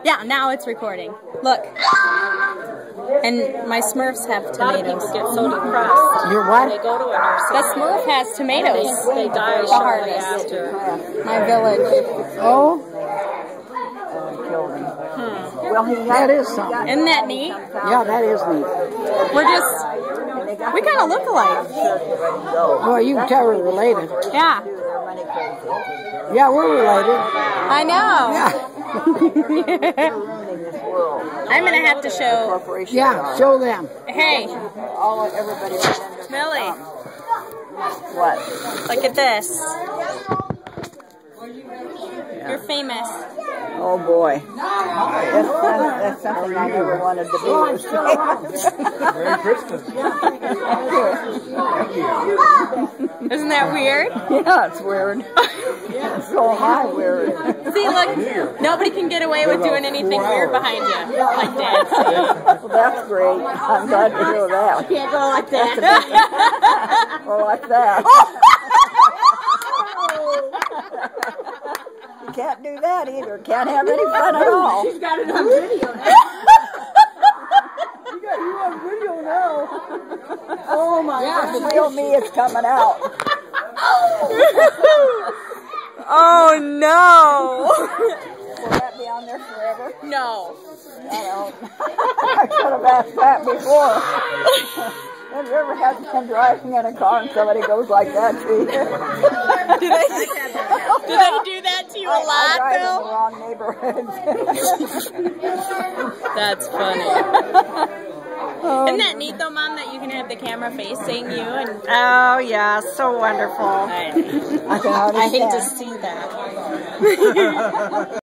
Yeah, now it's recording. Look. And my Smurfs have tomatoes. A lot of people get so depressed. Your what? They go to a nursing The Smurf has tomatoes. They die The shortly harvest. after. My village. Oh, Killed him. Well, that is something. Isn't that neat? Yeah, that is neat. We kind of look alike. Well, you can tell we're related. Yeah. Yeah, we're related. I know. Yeah. I'm going to have to show. Yeah, show them. Hey, Millie. What? Look at this. You're famous. Oh boy. That's something I never wanted to be. Merry Christmas. Isn't that weird? Yeah, it's weird. It's so high weird. See, look, nobody can get away with doing anything weird behind you, like that. Well, that's great. I'm glad to hear that. Can't go like that. Or like that. You can't do that either. Can't have any fun at all. She's got it on video now. You on video now. Oh my gosh. The real me is coming out. Oh no! Will that be on there forever? No. I should have asked that before. Have you ever had been driving in a car and somebody goes like that to you? Do they do that to you a lot, I drive though? in the wrong neighborhoods. That's funny. Isn't that neat, though, Mom, that you can have the camera facing you? And Oh, yeah, so wonderful. I can hardly I hate to stand. see that.